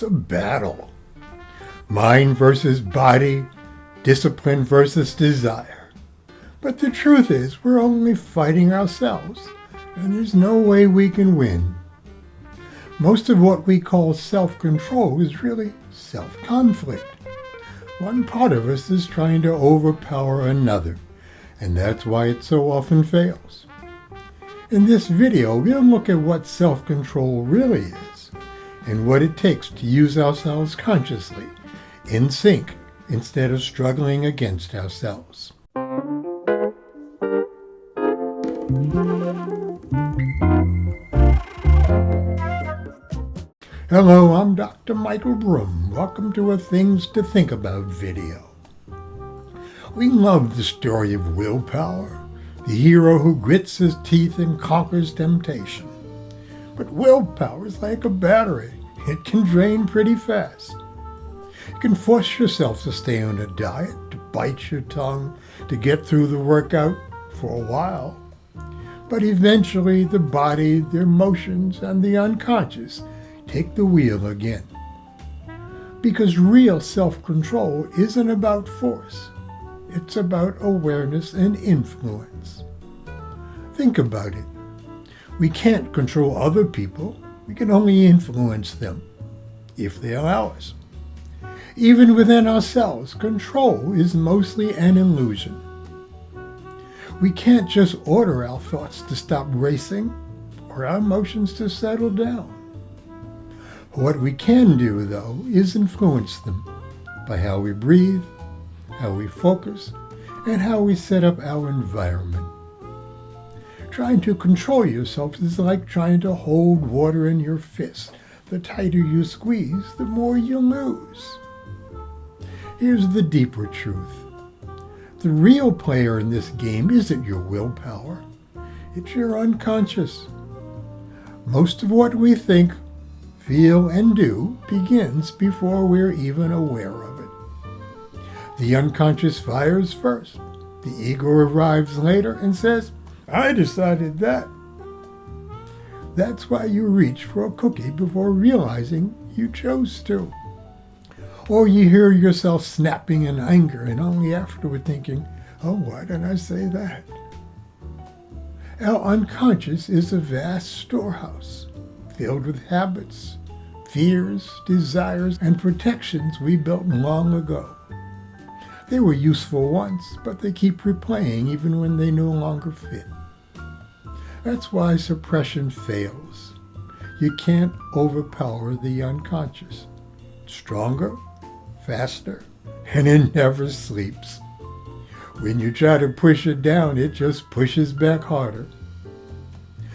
It's a battle. Mind versus body, discipline versus desire. But the truth is, we're only fighting ourselves, and there's no way we can win. Most of what we call self-control is really self-conflict. One part of us is trying to overpower another, and that's why it so often fails. In this video, we'll look at what self-control really is, and what it takes to use ourselves consciously, in sync, instead of struggling against ourselves. Hello, I'm Dr. Michael Broom. Welcome to a Things to Think About video. We love the story of willpower, the hero who grits his teeth and conquers temptation. But willpower is like a battery. It can drain pretty fast. You can force yourself to stay on a diet, to bite your tongue, to get through the workout for a while. But eventually the body, the emotions, and the unconscious take the wheel again. Because real self-control isn't about force. It's about awareness and influence. Think about it. We can't control other people. We can only influence them, if they allow us. Even within ourselves, control is mostly an illusion. We can't just order our thoughts to stop racing or our emotions to settle down. What we can do, though, is influence them by how we breathe, how we focus, and how we set up our environment. Trying to control yourself is like trying to hold water in your fist. The tighter you squeeze, the more you lose. Here's the deeper truth. The real player in this game isn't your willpower. It's your unconscious. Most of what we think, feel, and do begins before we're even aware of it. The unconscious fires first. The ego arrives later and says, "I decided that." That's why you reach for a cookie before realizing you chose to. Or you hear yourself snapping in anger and only afterward thinking, "Oh, why did I say that?" Our unconscious is a vast storehouse filled with habits, fears, desires, and protections we built long ago. They were useful once, but they keep replaying even when they no longer fit. That's why suppression fails. You can't overpower the unconscious. It's stronger, faster, and it never sleeps. When you try to push it down, it just pushes back harder.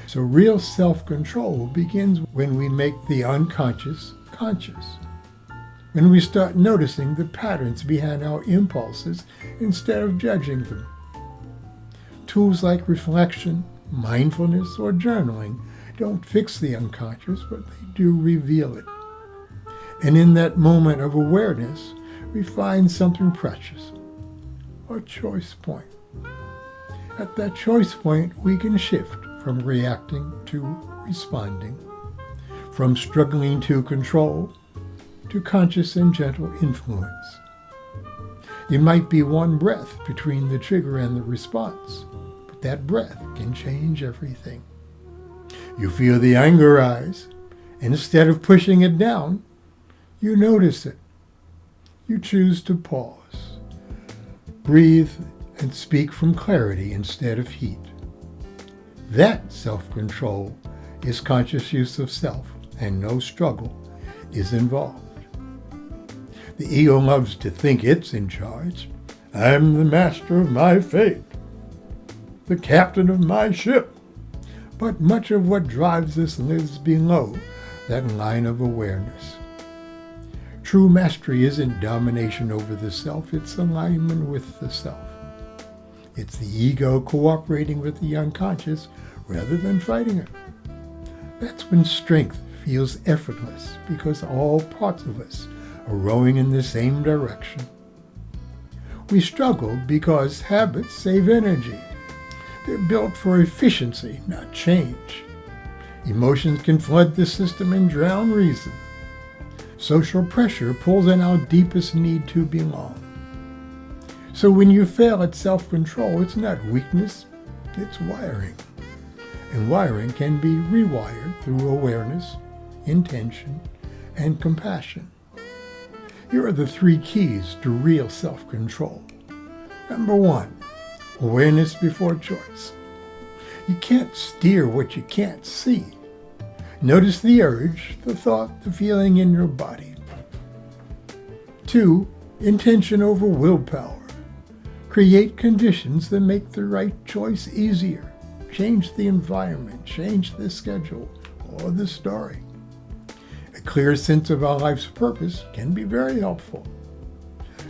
So real self-control begins when we make the unconscious conscious. When we start noticing the patterns behind our impulses instead of judging them. Tools like reflection, mindfulness, or journaling don't fix the unconscious, but they do reveal it. And in that moment of awareness, we find something precious, a choice point. At that choice point, we can shift from reacting to responding, from struggling to control to conscious and gentle influence. It might be one breath between the trigger and the response, but that breath can change everything. You feel the anger rise, and instead of pushing it down, you notice it. You choose to pause, breathe, and speak from clarity instead of heat. That self-control is conscious use of self, and no struggle is involved. The ego loves to think it's in charge. I'm the master of my fate, the captain of my ship. But much of what drives us lives below that line of awareness. True mastery isn't domination over the self, it's alignment with the self. It's the ego cooperating with the unconscious rather than fighting it. That's when strength feels effortless, because all parts of us are rowing in the same direction. We struggle because habits save energy. They're built for efficiency, not change. Emotions can flood the system and drown reason. Social pressure pulls on our deepest need to belong. So when you fail at self-control, it's not weakness, it's wiring. And wiring can be rewired through awareness, intention, and compassion. Here are the 3 keys to real self-control. Number 1, awareness before choice. You can't steer what you can't see. Notice the urge, the thought, the feeling in your body. 2, intention over willpower. Create conditions that make the right choice easier. Change the environment, change the schedule, or the story. A clear sense of our life's purpose can be very helpful.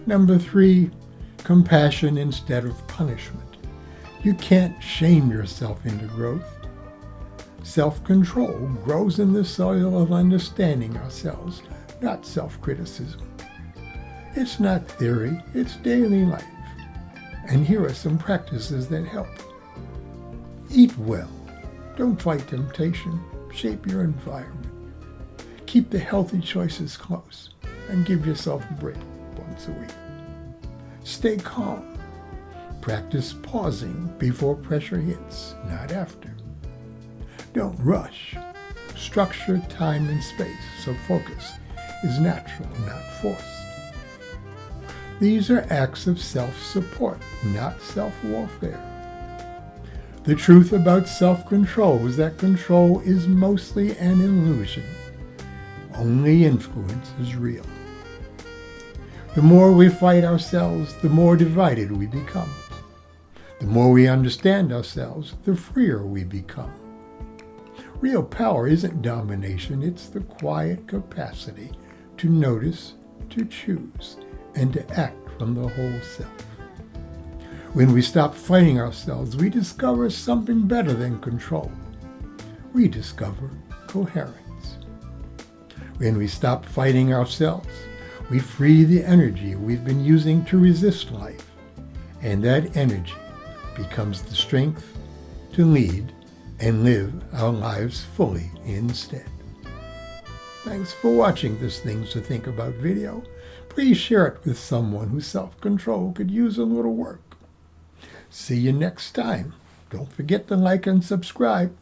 Number 3, compassion instead of punishment. You can't shame yourself into growth. Self-control grows in the soil of understanding ourselves, not self-criticism. It's not theory, it's daily life. And here are some practices that help. Eat well. Don't fight temptation. Shape your environment. Keep the healthy choices close and give yourself a break once a week. Stay calm. Practice pausing before pressure hits, not after. Don't rush. Structure time and space so focus is natural, not forced. These are acts of self-support, not self-warfare. The truth about self-control is that control is mostly an illusion. Only influence is real. The more we fight ourselves, the more divided we become. The more we understand ourselves, the freer we become. Real power isn't domination, it's the quiet capacity to notice, to choose, and to act from the whole self. When we stop fighting ourselves, we discover something better than control. We discover coherence. When we stop fighting ourselves, we free the energy we've been using to resist life, and that energy becomes the strength to lead and live our lives fully instead. Thanks for watching this Things to Think About video. Please share it with someone whose self-control could use a little work. See you next time. Don't forget to like and subscribe.